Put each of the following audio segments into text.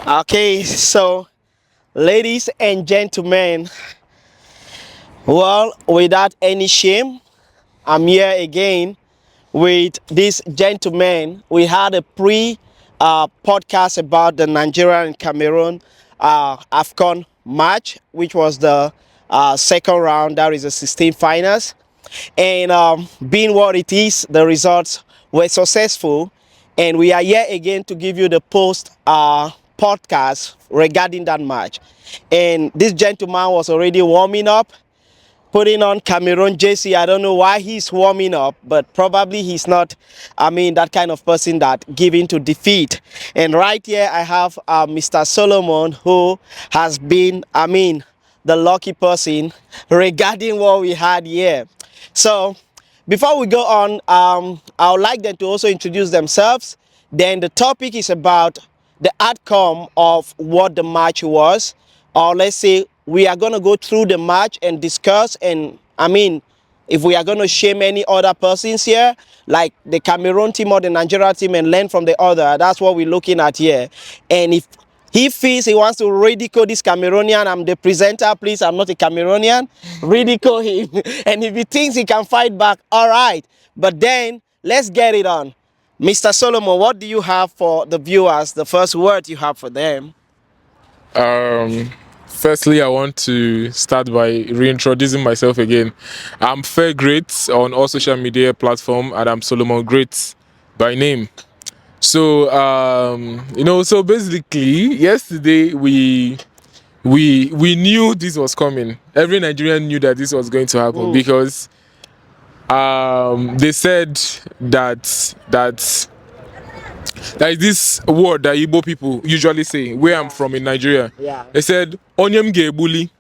Okay, so ladies and gentlemen, well, without any shame, I'm here again with this gentleman. We had a pre podcast about the Nigeria and Cameroon AFCON match, which was the second round. That is the 16 finals. And being what it is, the results were successful. And we are here again to give you the post podcast regarding that match. And this gentleman was already warming up, putting on Cameroon jersey. I don't know why he's warming up, but probably he's not, that kind of person that giving to defeat. And right here I have Mr. Solomon, who has been, the lucky person regarding what we had here. So before we go on, I would like them to also introduce themselves. Then the topic is about the outcome of what the match was, or let's say we are going to go through the match and discuss. And if we are going to shame any other persons here, like the Cameroon team or the Nigeria team, and learn from the other, that's what we're looking at here. And if he feels he wants to ridicule this Cameroonian, I'm the presenter, please, I'm not a Cameroonian, ridicule him. And if he thinks he can fight back, all right. But then, let's get it on. Mr. Solomon, what do you have for the viewers, the first word you have for them? Firstly, I want to start by reintroducing myself again. I'm Fair Great on all social media platforms, and I'm Solomon Great by name. So, so basically, yesterday we knew this was coming. Every Nigerian knew that this was going to happen because they said that there is this word that Igbo people usually say, where I'm from in Nigeria. Yeah. They said, Onyem gebuli,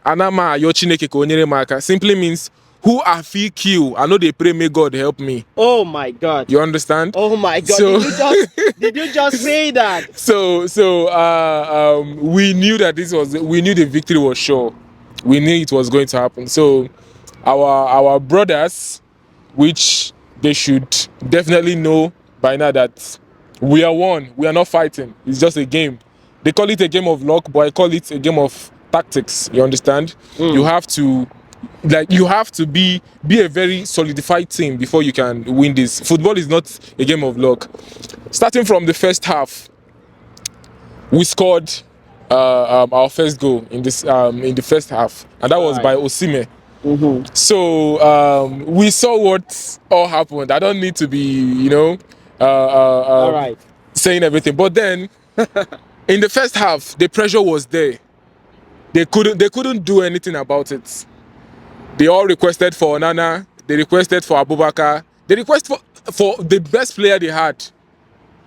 anama ayo Chineke ka onyere m aka. Simply means, who I feel kill, I know they pray, may God help me. Oh my God. You understand? Oh my God. So, did you just say that? So we knew that we knew the victory was sure. We knew it was going to happen. So our brothers, which they should definitely know by now, that we are one. We are not fighting. It's just a game. They call it a game of luck, but I call it a game of tactics. You understand? You have to be a very solidified team before you can win this. Football is not a game of luck. Starting from the first half, we scored our first goal in the first half, and that was by Osimhen. So we saw what all happened. I don't need to be, All right. saying everything. But then, in the first half, the pressure was there. They couldn't do anything about it. They all requested for Onana. They requested for Abubakar. They requested for the best player they had.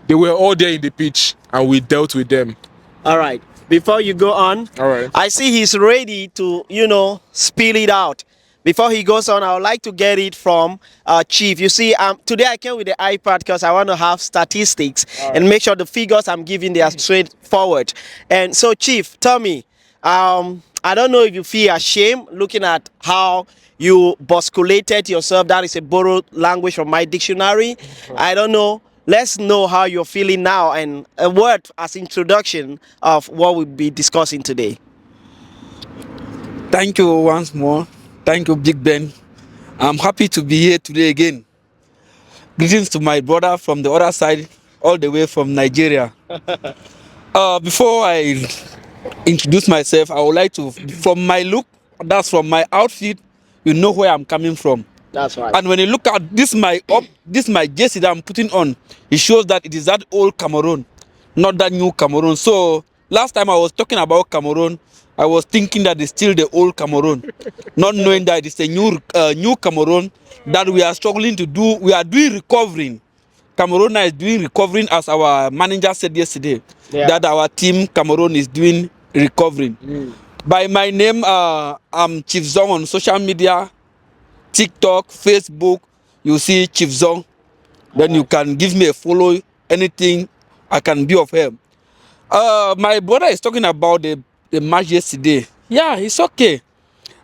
They were all there in the pitch, and we dealt with them. All right. Before you go on, All right. I see he's ready to, spill it out. Before he goes on, I would like to get it from Chief. You see, today I came with the iPad because I want to have statistics and make sure the figures I'm giving, they are straightforward. And so, Chief, tell me, I don't know if you feel ashamed looking at how you bosculated yourself. That is a borrowed language from my dictionary. I don't know. Let's know how you're feeling now, and a word as introduction of what we'll be discussing today. Thank you once more. Thank you, Big Ben. I'm happy to be here today again. Greetings to my brother from the other side, all the way from Nigeria. Before I introduce myself, I would like to, from my look, that's from my outfit, you know where I'm coming from. That's right. And when you look at this my jersey that I'm putting on, it shows that it is that old Cameroon, not that new Cameroon. So last time I was talking about Cameroon, I was thinking that it's still the old Cameroon, not knowing that it's a new Cameroon that we are struggling to do. We are doing recovering. Cameroon is doing recovering, as our manager said yesterday, that our team Cameroon is doing recovering. By my name, I'm Chief Zong on social media, TikTok, Facebook. You see Chief Zong, then you can give me a follow. Anything I can be of help. My brother is talking about the match yesterday. Yeah, it's okay.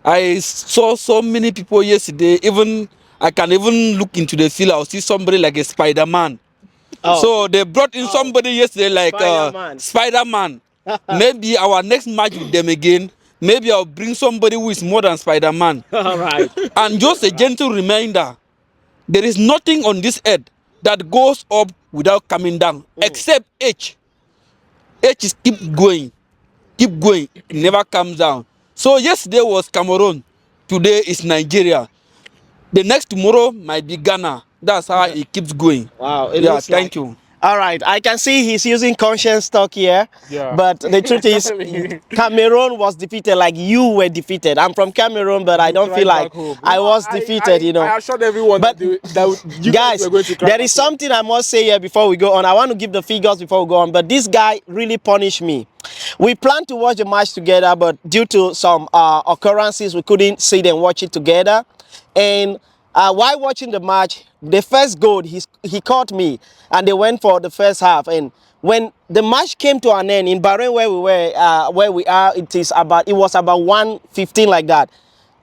I saw so many people yesterday. Even I can even look into the field. I'll see somebody like a Spider-Man Oh. So they brought in somebody yesterday like Spider-Man. Spider-Man. Maybe our next match with them again, maybe I'll bring somebody who is more than Spider-Man. All right. And just a gentle reminder, there is nothing on this earth that goes up without coming down, except H. H is keep going, it never comes down. So yesterday was Cameroon, today is Nigeria. The next tomorrow might be Ghana. That's how it keeps going. Wow, it Yeah, looks thank like. you. All right, I can see he's using conscience talk here. Yeah. But the truth is, Cameroon was defeated like you were defeated. I'm from Cameroon, but I don't feel Cried like back home. I was defeated, you know. I assured everyone But that you guys guys, were going to cry. there is something I must say here before we go on. I want to give the figures before we go on, but this guy really punished me. We planned to watch the match together, but due to some occurrences, we couldn't sit and watch it together. And while watching the match, the first goal, he caught me, and they went for the first half. And when the match came to an end in Bahrain, where we are, it was about 1:15 like that.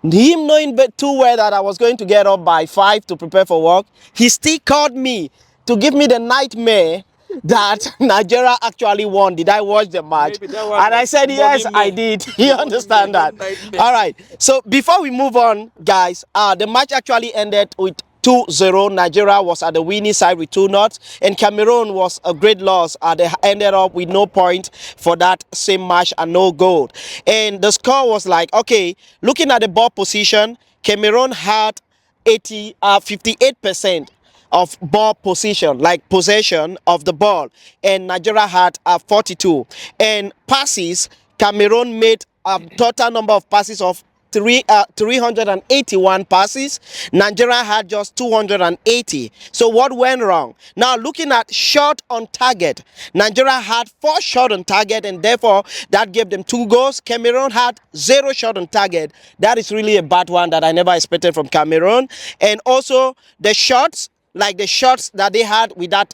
Him knowing too well that I was going to get up by 5 to prepare for work, he still called me to give me the nightmare that Nigeria actually won. Did I watch the match? Maybe that was And I said, yes, I did. You understand that? All right. So before we move on, guys, the match actually ended with 2-0. Nigeria was at the winning side with 2-0, and Cameroon was a great loss. They ended up with no point for that same match and no goal. And the score was like, okay, looking at the ball position, Cameroon had 58% of ball position, like possession of the ball, and Nigeria had 42. And passes, Cameroon made a total number of passes of 381 passes. Nigeria had just 280. So what went wrong? Now looking at shot on target, Nigeria had 4 shot on target, and therefore that gave them 2 goals. Cameroon had 0 shot on target. That is really a bad one that I never expected from Cameroon. And also the shots, like the shots that they had with that,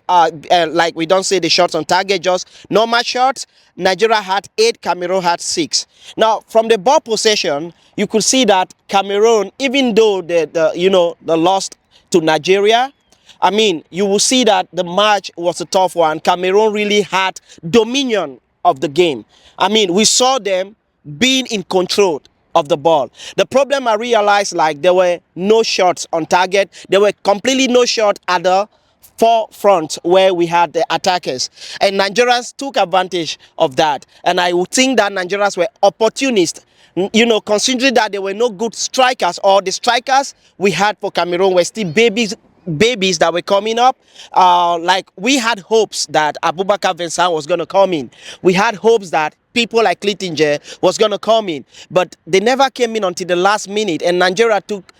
like we don't say the shots on target, just normal shots. Nigeria had 8, Cameroon had 6. Now, from the ball possession, you could see that Cameroon, even though the lost to Nigeria, I mean, you will see that the match was a tough one. Cameroon really had dominion of the game. I mean, we saw them being in control of the ball. The problem I realized, like, there were no shots on target. There were completely no shot at the forefront where we had the attackers, and Nigerians took advantage of that. And I would think that Nigerians were opportunists, you know, considering that there were no good strikers, or the strikers we had for Cameroon were still babies that were coming up. Like, we had hopes that Abubakar Vincent was going to come in. We had hopes that people like Littinger was going to come in, but they never came in until the last minute, and Nigeria took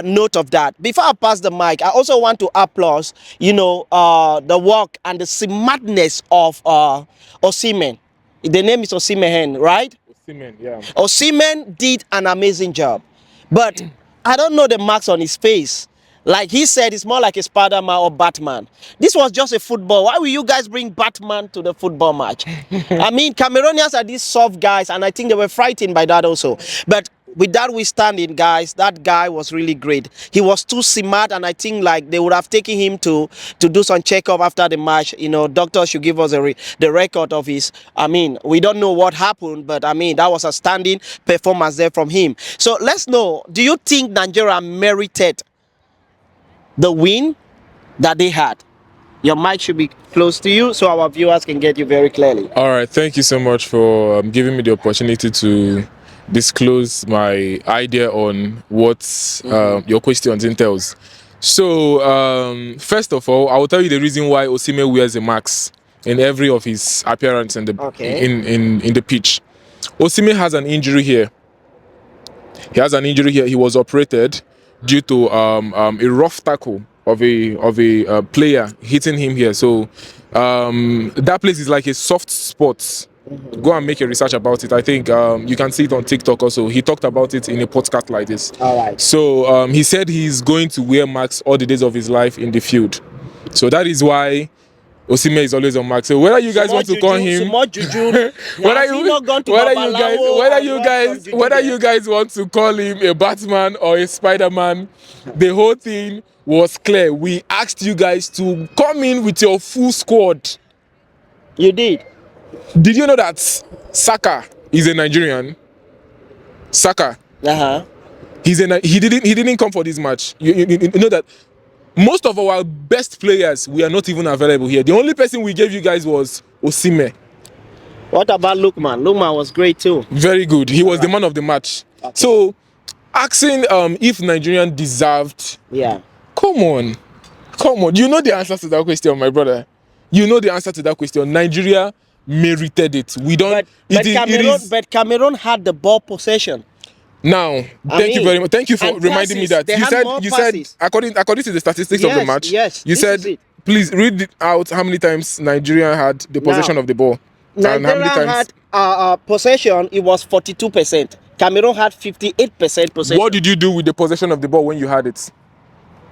note of that. Before I pass the mic, I also want to applaud, you know, the work and the smartness of Osimhen. The name is Osimhen, right? Osimhen, yeah. Osimhen did an amazing job, but I don't know the marks on his face. Like he said, it's more like a Spider-Man or Batman. This was just a football. Why will you guys bring Batman to the football match? I mean, Cameroonians are these soft guys, and I think they were frightened by that also. But with that withstanding, guys, that guy was really great. He was too smart, and I think like they would have taken him to do some checkup after the match. You know, doctors should give us the record of his. I mean, we don't know what happened, but I mean, that was a standing performance there from him. So let's know, do you think Nigeria merited the win that they had? Your mic should be close to you so our viewers can get you very clearly. All right, thank you so much for giving me the opportunity to disclose my idea on what your questions entails. So, first of all, I will tell you the reason why Osimhen wears a mask in every of his appearance in the in the pitch. Osimhen has an injury here. He has an injury here. He was operated due to a rough tackle of a player hitting him here. So that place is like a soft spot. Go and make a research about it. I think you can see it on TikTok also. He talked about it in a podcast like this. All right. So he said he's going to wear marks all the days of his life in the field. So that is why Osimhen is always on mark. So whether you guys want to call him, whether you guys want to call him a Batman or a Spider-Man, the whole thing was clear. We asked you guys to come in with your full squad. You did. Did you know that Saka is a Nigerian? Saka, Uh-huh. he didn't come for this match. You know that most of our best players we are not even available here. The only person we gave you guys was Osimhen. What about Lukman? Lukman was great too. Very good. He was the man of the match. Okay. So asking if Nigerian deserved, Yeah. come on. You know the answer to that question, my brother. You know the answer to that question. Nigeria merited it. We don't. But Cameroon had the ball possession. Now, thank you very much. Thank you for and reminding me passes. that They you had said more you said passes. according to the statistics of the match. Yes, You this said is it. please read it out how many times Nigeria had the possession of the ball and how many Nigeria times. had possession. It was 42%. Cameroon had 58% possession. What did you do with the possession of the ball when you had it?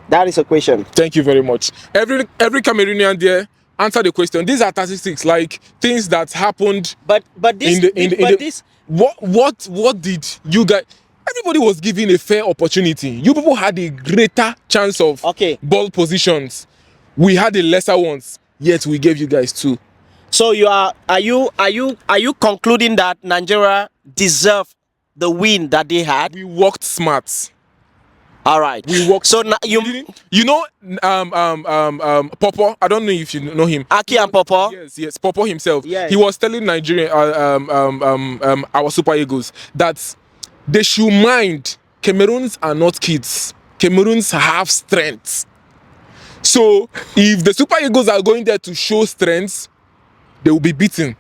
That is a question. Thank you very much. Every Cameroonian there answer the question. These are statistics, like things that happened. But this. What did you guys? Everybody was given a fair opportunity. You people had a greater chance of ball positions. We had the lesser ones, yet we gave you guys two. So are you concluding that Nigeria deserved the win that they had? We worked smart. All right. We worked. So now you know Popo. I don't know if you know him. Aki and Popo. Yes, Popo himself. Yes. He was telling Nigerian our Super Eagles that they should mind. Cameroons are not kids. Cameroons have strength. So if the Super Eagles are going there to show strength, they will be beaten.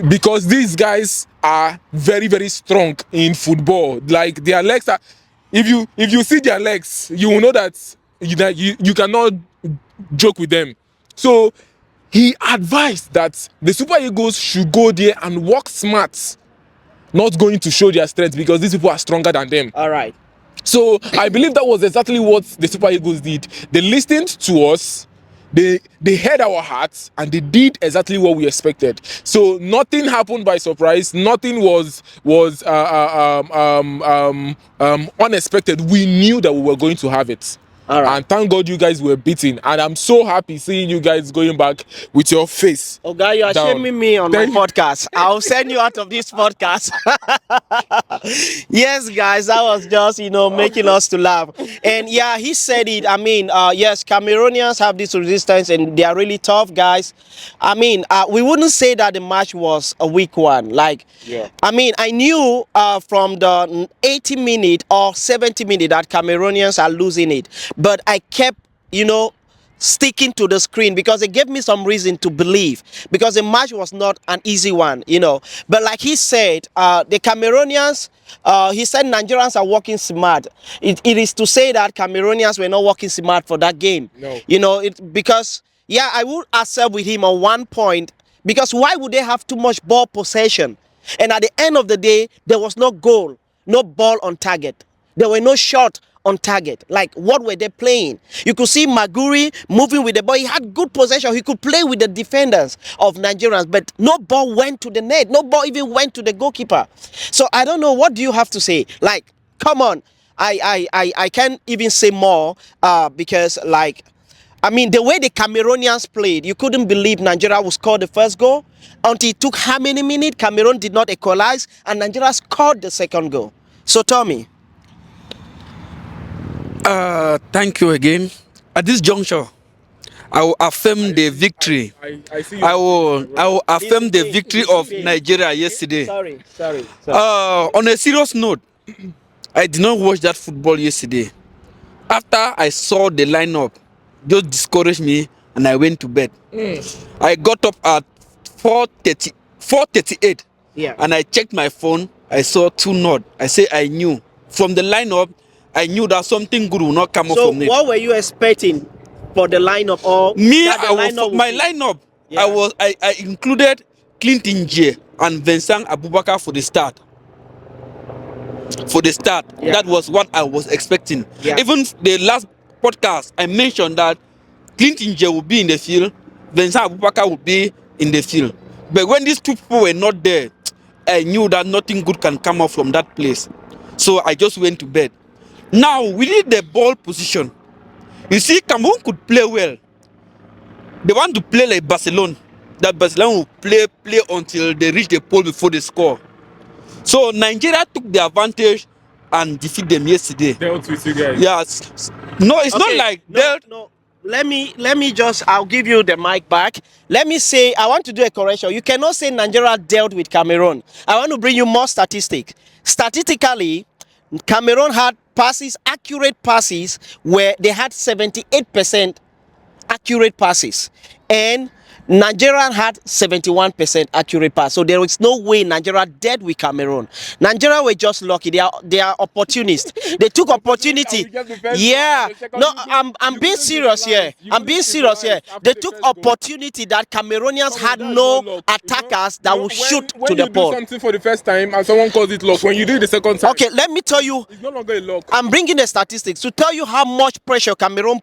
Because these guys are very, very strong in football. Like their legs are. If you see their legs, you will know that you cannot joke with them. So he advised that the Super Eagles should go there and work smart, not going to show their strength because these people are stronger than them. All right. So I believe that was exactly what the Super Eagles did. They listened to us. They heard our hearts and they did exactly what we expected. So nothing happened by surprise. Nothing was unexpected. We knew that we were going to have it. All right. And thank God you guys were beaten. And I'm so happy seeing you guys going back with your face. Oh, God, you are down. shaming me on my podcast. I'll send you out of this podcast. Yes, guys, that was just, making us to laugh. And yeah, he said it. I mean, yes, Cameroonians have this resistance and they are really tough, guys. I mean, we wouldn't say that the match was a weak one. Like, yeah. I mean, I knew from the 80-minute or 70-minute that Cameroonians are losing it. But I kept, sticking to the screen because it gave me some reason to believe, because the match was not an easy one, But like he said, the Cameroonians, he said Nigerians are working smart. It is to say that Cameroonians were not working smart for that game. No. Because, yeah, I would accept with him on one point, because why would they have too much ball possession? And at the end of the day, there was no goal, no ball on target. There were no shot on target. Like, what were they playing? You could see Maguri moving with the ball. He had good possession. He could play with the defenders of Nigerians, but no ball went to the net. No ball even went to the goalkeeper. So I don't know. What do you have to say? Like, come on. I can't even say more because, like, I mean, the way the Cameroonians played, you couldn't believe Nigeria would score the first goal. Until it took how many minutes? Cameroon did not equalize, and Nigeria scored the second goal. So, Tommy. Thank you again. At this juncture, I will affirm the victory. I will affirm the victory of Nigeria yesterday. Sorry. On a serious note, I did not watch that football yesterday. After I saw the lineup, just discouraged me, and I went to bed. I got up at 4:38. Yeah. And I checked my phone. I saw 2-0. I say I knew from the lineup. I knew that something good will not come up from it. So what were you expecting for the lineup? Or me, lineup? Yeah. I included Clinton J and Vincent Abubakar for the start. Yeah. That was what I was expecting. Yeah. Even the last podcast, I mentioned that Clinton J would be in the field, Vincent Abubakar would be in the field. But when these two people were not there, I knew that nothing good can come up from that place. So I just went to bed. Now we need the ball position. You see, Cameroon could play well. They want to play like Barcelona. That Barcelona will play until they reach the pole before they score. So Nigeria took the advantage and defeat them yesterday. Dealt with you guys. Yes. No, it's not Okay, like no, no. Let me just. I'll give you the mic back. Let me say. I want to do a correction. You cannot say Nigeria dealt with Cameroon. I want to bring you more statistics. Statistically, Cameroon had passes, accurate passes, where they had 78% accurate passes, and Nigeria had 71% accurate pass. So there is no way Nigeria dead with Cameroon. Nigeria were just lucky. They are opportunists. They took opportunity. Yeah. No, I'm being serious here. I'm being serious here. They took opportunity that Cameroonians had no attackers that would shoot to the ball. When you do something for the first time and someone calls it luck, when you do it the second time, Okay, let me tell you. it's no longer a luck. I'm bringing the statistics to tell you how much pressure Cameroon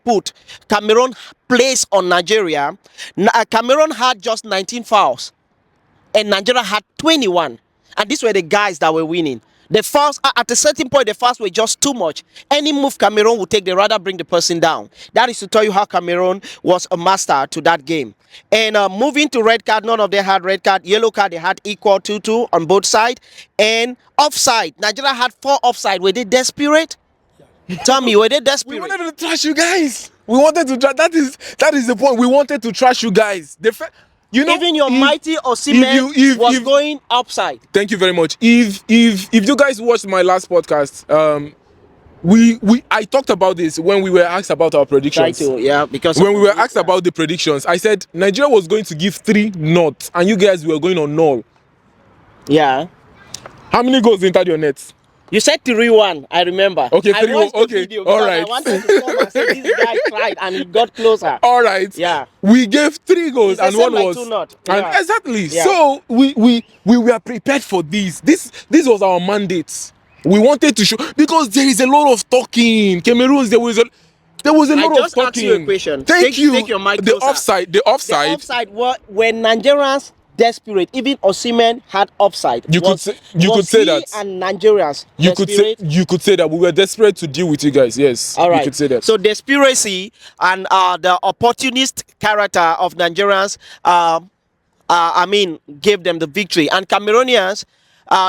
placed on Nigeria. Cameroon had just 19 fouls, and Nigeria had 21. And these were the guys that were winning. The fouls, at a certain point, the fouls were just too much. Any move Cameroon would take, they rather bring the person down. That is to tell you how Cameroon was a master to that game. And moving to red card, none of them had red card. Yellow card, they had equal 2-2 on both sides. And offside, Nigeria had 4 offside. Were they desperate? Tell me, were they We desperate? wanted to trash you guys. We wanted to trash. That is the point. We wanted to trash you guys. You know, Even your mighty Osimhen was going upside. Thank you very much. If you guys watched my last podcast, I talked about this when we were asked about our predictions. Because When we were asked about the predictions, I said Nigeria was going to give 3 knots, and you guys were going on null. Yeah. How many goals entered your net? You said 3-1, I remember. Okay, I 3-1, watched the okay, video all because right. I wanted to come and say this guy tried and he got closer. All right. Yeah. We gave 3 goals It's the and same one like was 2-0. and Yeah. exactly. Yeah. So we were prepared for this. This was our mandate. We wanted to show because there is a lot of talking. Cameroon, there was a lot of just talking. asked you a question. Thank you. Take your mic the closer. offside. The offside when Nigerians desperate, even Osimhen had offside. You could say that. And Nigerians You desperate? could say that we were desperate to deal with you guys. Yes. All right. You could say that. So desperacy and the opportunist character of Nigerians, gave them the victory. And Cameroonians,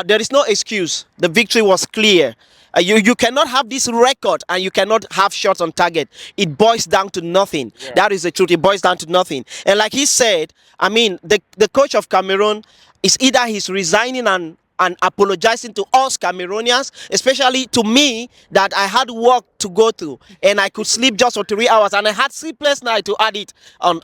there is no excuse. The victory was clear. You cannot have this record and you cannot have shots on target. It boils down to nothing. Yeah. That is the truth. It boils down to nothing. And like he said, the coach of Cameroon is either he's resigning and apologizing to us Cameroonians, especially to me, that I had work to go through and I could sleep just for 3 hours and I had sleepless night to add it on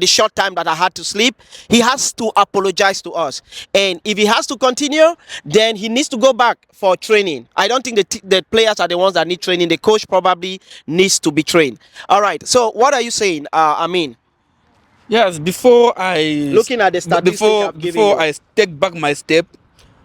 the short time that I had to sleep. He has to apologize to us, and if he has to continue, then he needs to go back for training. I don't think the players are the ones that need training. The coach probably needs to be trained. All right, so what are you saying, Yes, before I looking at the statistics before I take back my step,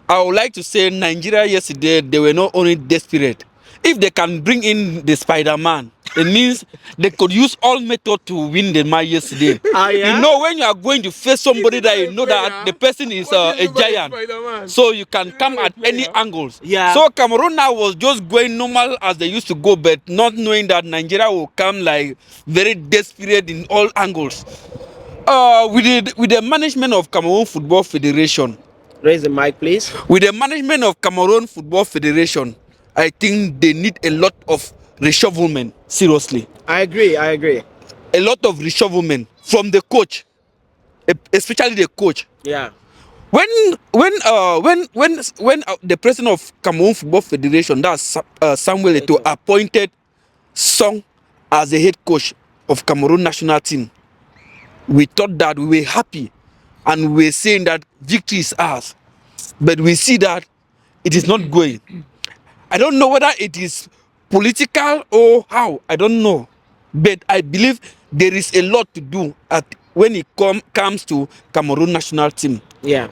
I would like to say Nigeria yesterday, they were not only desperate. If they can bring in the Spider-Man, it means they could use all method to win the match yesterday. Yeah? You know, when you are going to face somebody that you know that the person is a giant, so you can come at any angles. Yeah. So Cameroon now was just going normal as they used to go, but not knowing that Nigeria will come like very desperate in all angles. With the management of Cameroon Football Federation, raise the mic, please. with the management of Cameroon Football Federation, I think they need a lot of reshufflement. Seriously, I agree. a lot of reshufflement from the coach, especially the coach. Yeah. When the president of Cameroon Football Federation, that's Samuel Eto'o, appointed Song as the head coach of Cameroon national team, we thought that we were happy and we were saying that victory is ours. But we see that it is not going. I don't know whether it is political or how, I don't know. But I believe there is a lot to do when it comes to Cameroon national team. Yeah.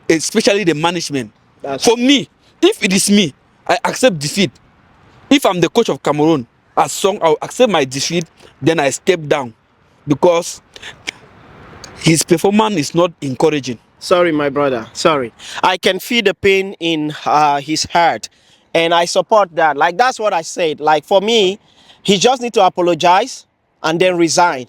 Especially the management. For me, if it is me, I accept defeat. If I'm the coach of Cameroon, as Song, I'll accept my defeat, then I step down. Because his performance is not encouraging. Sorry, my brother. Sorry. I can feel the pain in his heart. and I support that. Like that's what I said. Like for me, he just need to apologize and then resign.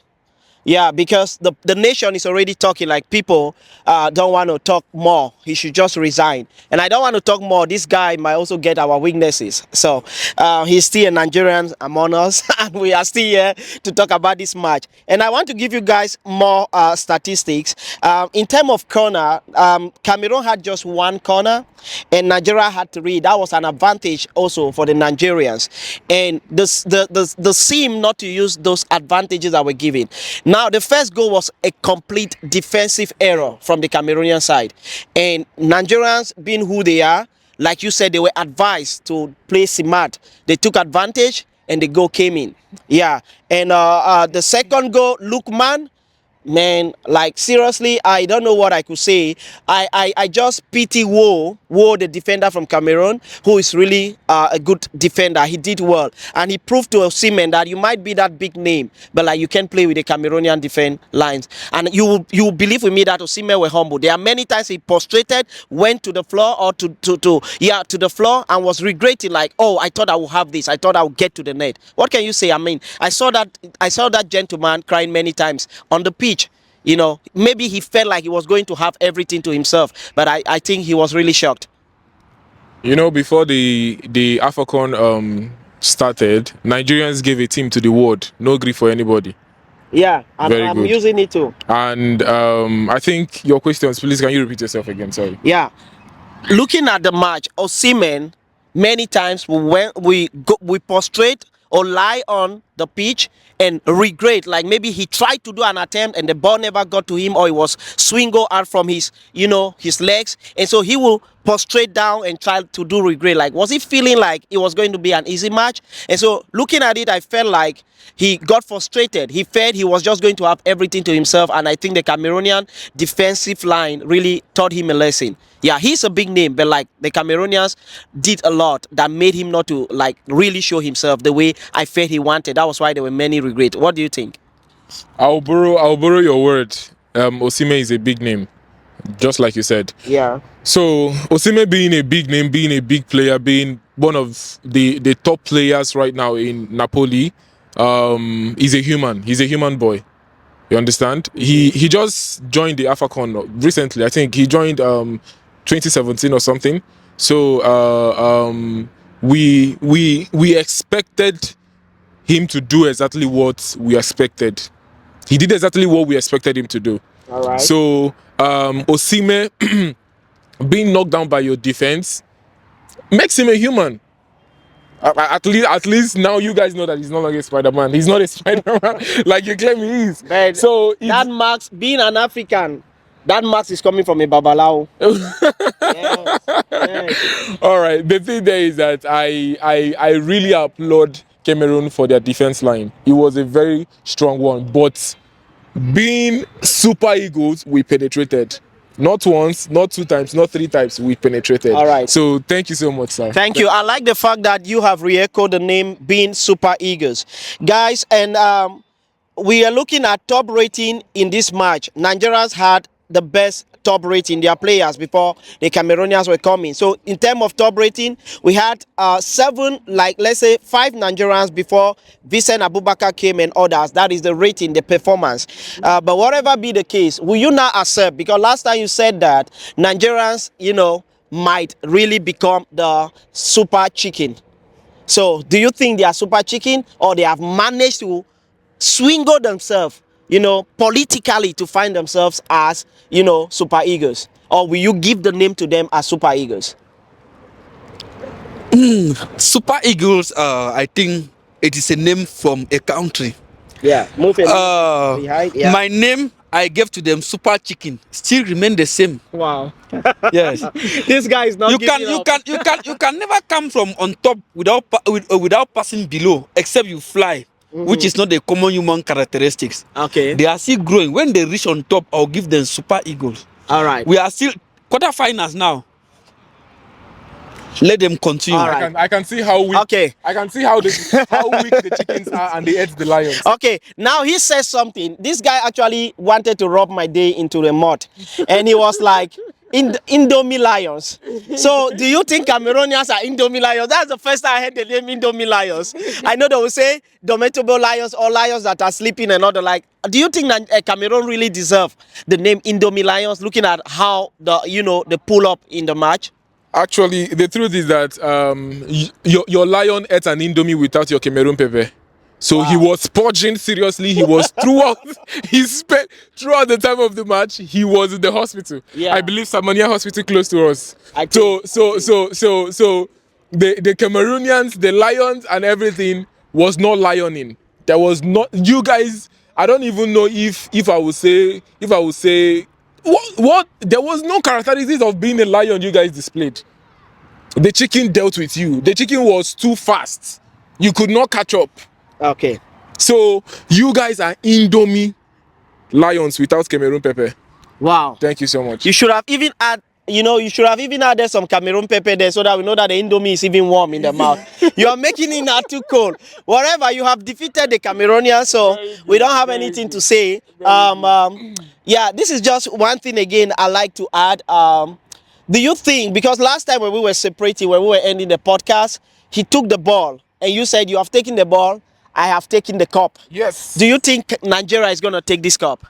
Yeah, because the nation is already talking. Like people don't want to talk more. He should just resign. And I don't want to talk more. This guy might also get our weaknesses. So he's still a Nigerian among us, and we are still here to talk about this match. And I want to give you guys more statistics. In terms of corner, Cameroon had just one corner, and Nigeria had three. That was an advantage also for the Nigerians. And the seem not to use those advantages that were given. Now, the first goal was a complete defensive error from the Cameroonian side. And Nigerians, being who they are, like you said, they were advised to play smart. They took advantage and the goal came in. Yeah. And the second goal, Lookman, man, like seriously, I don't know what I could say. I just pity Wo, the defender from Cameroon, who is really a good defender. He did well, and he proved to Osimhen that you might be that big name, but like you can play with the Cameroonian defense lines. And you will believe with me that Osimhen were humble. There are many times he prostrated, went to the floor or to the floor, and was regretting like, oh, I thought I would have this. I thought I would get to the net. What can you say? I mean, I saw that gentleman crying many times on the pitch. You know, maybe he felt like he was going to have everything to himself, but I think he was really shocked. You know, before the AFCON started, Nigerians gave a team to the world. No grief for anybody. Yeah, and Very I'm good. using it too. And I think your questions, please, can you repeat yourself again? Sorry. Yeah, looking at the match, Osimhen, many times we prostrate or lie on the pitch and regret, like maybe he tried to do an attempt and the ball never got to him, or it was swing go out from his his legs, and so he will prostrate down and try to do regret. Like, was he feeling like it was going to be an easy match? And so looking at it, I felt like he got frustrated. He felt he was just going to have everything to himself, and I think the Cameroonian defensive line really taught him a lesson. Yeah, he's a big name, but like the Cameroonians did a lot that made him not to like really show himself the way I felt he wanted. That was why there were many regrets. What do you think? I'll borrow your word. Osimhen is a big name, just like you said. Yeah. So Osimhen being a big name, being a big player, being one of the top players right now in Napoli, he's a human. He's a human boy. You understand? He just joined the AFCON recently. I think he joined 2017 or something. So we expected him to do exactly what we expected. He did exactly what we expected him to do. All right. So Osimhen being knocked down by your defense makes him a human. At least now you guys know that he's no longer a Spider-Man. He's not a Spider-Man like you claim he is. But so that marks being an African. That marks is coming from a Babalao. Yes, yes. All right. The thing there is that I really applaud Cameroon for their defense line. It was a very strong one, but being Super Eagles, we penetrated. Not once, not two times, not three times, we penetrated. All right. So thank you so much, sir. Thank you. I like the fact that you have re-echoed the name being Super Eagles. Guys, and we are looking at top rating in this match. Nigerians had the best top rating, their players, before the Cameroonians were coming. So in terms of top rating, we had seven, like let's say 5 Nigerians before Vincent Abubakar came and others. That is the rating, the performance. But whatever be the case, will you now accept? Because last time you said that Nigerians, might really become the super chicken. So do you think they are super chicken, or they have managed to swingle themselves, politically to find themselves as, super eagles? Or will you give the name to them as super eagles? Super Eagles, I think it is a name from a country. Yeah, move it behind. Yeah. My name I gave to them, Super Chicken, still remain the same. Wow. Yes. This guy is not You giving up. you can never come from on top without passing below, except you fly, which is not a common human characteristics. Okay. They are still growing. When they reach on top, I'll give them Super Eagles. All right. We are still quarterfinals now. Let them continue. All right. I can see how weak. Okay. I can see how weak the chickens are, and they ate the lions. Okay, now he says something. This guy actually wanted to rub my day into the mud. And he was like, Indomie Lions. So, do you think Cameroonians are Indomie Lions? That's the first time I heard the name Indomie Lions. I know they will say Dometable Lions or lions that are sleeping and other like. Do you think that Cameroon really deserve the name Indomie Lions? Looking at how the pull up in the match. Actually, the truth is that your lion ate an indomie without your Cameroon pepper. So he was purging seriously. He was throughout. He spent throughout the time of the match. He was in the hospital. Yeah. I believe Samania Hospital close to us. I So think- the Cameroonians, the lions, and everything was not lioning. There was not. You guys, I don't even know if I would say what there was no characteristics of being a lion you guys displayed. The chicken dealt with you. The chicken was too fast. You could not catch up. Okay. So you guys are Indomie lions without Cameroon pepper. Wow. Thank you so much. You should have even added some Cameroon pepper there so that we know that the Indomie is even warm in the mouth. You are making it not too cold. Whatever, you have defeated the Cameroonians, so we don't have anything to say. Yeah, this is just one thing again I like to add. Do you think, because last time when we were separating, when we were ending the podcast, he took the ball and you said you have taken the ball, I have taken the cup. Yes. Do you think Nigeria is going to take this cup?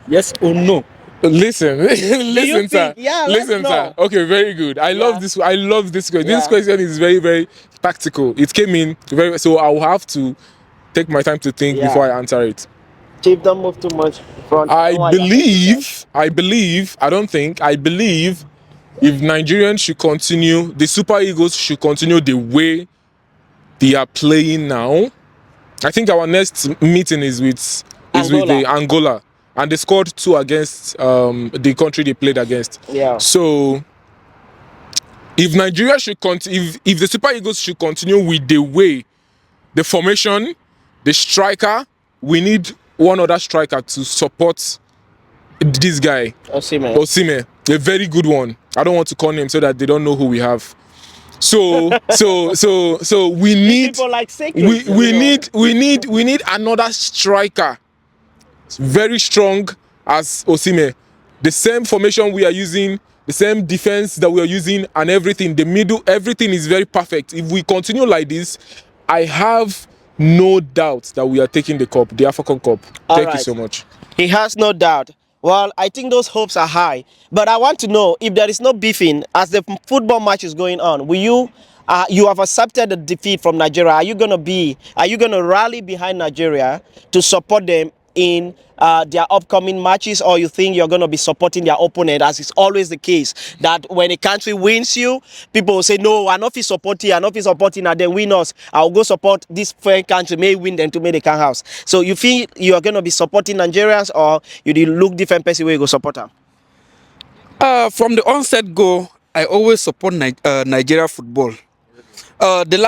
Yes or no? Listen, listen, sir. think- yeah, let's listen, know. sir. Okay, very good. I love this. I love this question. This Yeah. question is very, very tactical. It came in very. So I will have to take my time to think Yeah. before I answer it. Chief, don't move too much front. I Don't want your believe, I don't think, I believe if Nigerians should continue, the Super Eagles should continue the way they are playing now. I think our next meeting is with the Angola, and they scored 2 against the country they played against. Yeah. So if Nigeria should if the Super Eagles should continue with the way, the formation, the striker, we need one other striker to support this guy, Osimhen, a very good one. I don't want to call him so that they don't know who we have. So we need People like we need another striker, very strong as Osimhen. The same formation we are using, the same defense that we are using, and everything. The middle, everything is very perfect. If we continue like this, I have no doubt that we are taking the cup, the African Cup. Thank you so much. He has no doubt. Well, I think those hopes are high. But I want to know, if there is no beefing as the football match is going on, will you have accepted the defeat from Nigeria? Are you gonna rally behind Nigeria to support them in their upcoming matches, or you think you're going to be supporting their opponent, as is always the case, that when a country wins you, people will say, no, I'm not supporting, and then win us, I'll go support this fair country, may win them to make the can house. So you feel you are going to be supporting Nigerians, or you look different person where you go support them? From the onset go, I always support Nigeria football. When we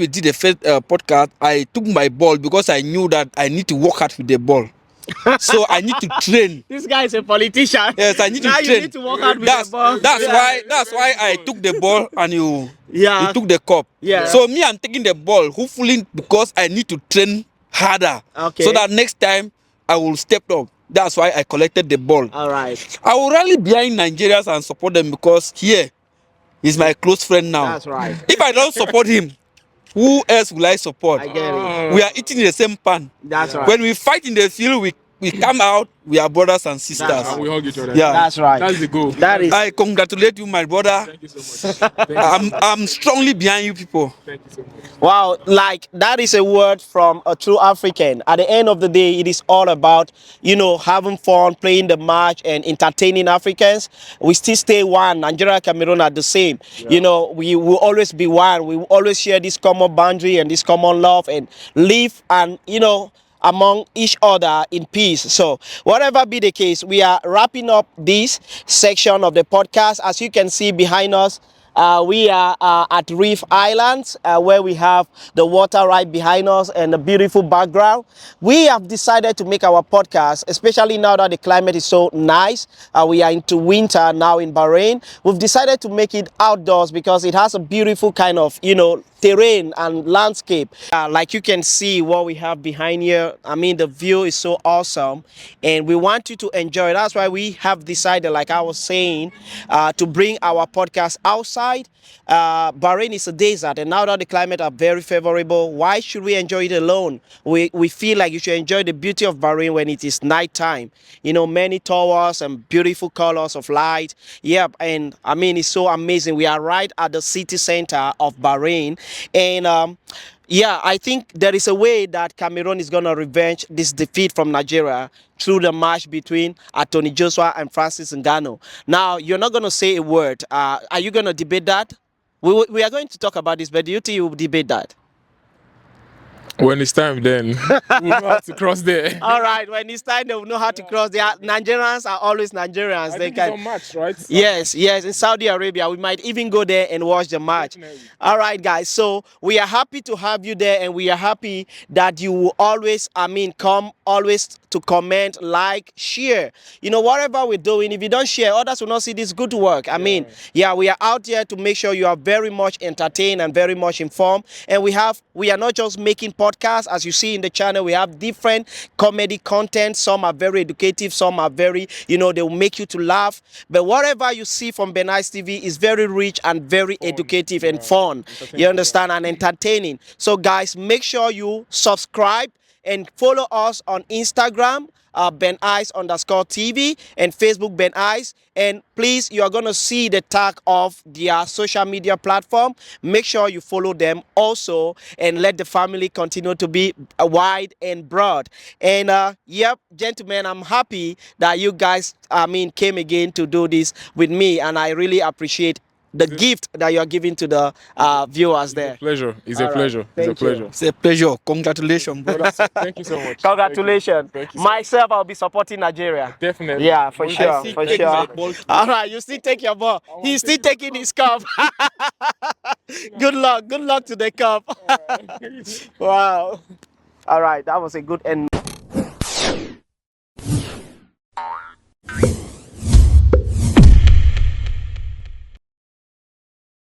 did the first podcast, I took my ball because I knew that I need to work hard with the ball. So I need to train. This guy is a politician. Yes, I need to train. You need to work hard with the ball. That's why I took the ball and you took the cup. Yeah. So me, I'm taking the ball, hopefully because I need to train harder. Okay. So that next time I will step up. That's why I collected the ball. All right. I will rally behind Nigerians and support them because here he's my close friend now. That's right. If I don't support him, who else will I support? I get it. We are eating the same pan. That's right. When we fight in the field, we come out, we are brothers and sisters. That's And we hug each other. Yeah. That's right. That's the goal. That is. I congratulate you, my brother. Thank you so much. Thank you. I'm strongly behind you people. Thank you so much. Wow, like that is a word from a true African. At the end of the day, it is all about, having fun, playing the match and entertaining Africans. We still stay one. Nigeria and Cameroon are the same. Yeah. We will always be one. We will always share this common boundary and this common love and live and, among each other in peace. So whatever be the case, we are wrapping up this section of the podcast. As you can see behind us, we are at Reef Islands, where we have the water right behind us and a beautiful background. We have decided to make our podcast, especially now that the climate is so nice. We are into winter now in Bahrain. We've decided to make it outdoors because it has a beautiful kind of, terrain and landscape. Like you can see what we have behind here. I mean, the view is so awesome, and we want you to enjoy. That's why we have decided, like I was saying, to bring our podcast outside. Bahrain is a desert, and now that the climate are very favorable, why should we enjoy it alone? We feel like you should enjoy the beauty of Bahrain when it is nighttime. You know, many towers and beautiful colors of light. Yep, and I mean, it's so amazing. We are right at the city center of Bahrain, and yeah, I think there is a way that Cameroon is going to revenge this defeat from Nigeria through the match between Anthony Joshua and Francis Ngannou. Now, you're not going to say a word. Are you going to debate that? We are going to talk about this, but do you think you will debate that? When it's time, then we'll know how to cross there. All right, when it's time, they will know how to cross. Nigerians are always Nigerians. I They think it's can. on match, right? Yes, yes, in Saudi Arabia. We might even go there and watch the match. Definitely. All right, guys. So we are happy to have you there, and we are happy that you will always, come always to comment, like, share. You know, whatever we're doing, if you don't share, others will not see this good work. I mean, yeah, we are out here to make sure you are very much entertained and very much informed. And we are not just making podcasts, as you see in the channel. We have different comedy content. Some are very educative, some are very, they will make you to laugh. But whatever you see from Benice TV is very rich and very educative and fun. You understand? And entertaining. So guys, make sure you subscribe and follow us on Instagram, BenIce_TV, and Facebook BenIce. And please, you are going to see the tag of their social media platform. Make sure you follow them also, and let the family continue to be wide and broad. And yep, gentlemen, I'm happy that you guys, came again to do this with me, and I really appreciate the gift that you are giving to the viewers there. Pleasure. It's All a right. pleasure. It's a Thank you. pleasure. It's a pleasure. Congratulations, brother. Thank you so much. Congratulations. Thank you. Myself, I'll be supporting Nigeria. Definitely. Yeah, for We'll sure, see. for Take sure. my ball too. All right, you still take your ball. He's still taking his cup. Good luck to the cup. Wow. All right, that was a good end.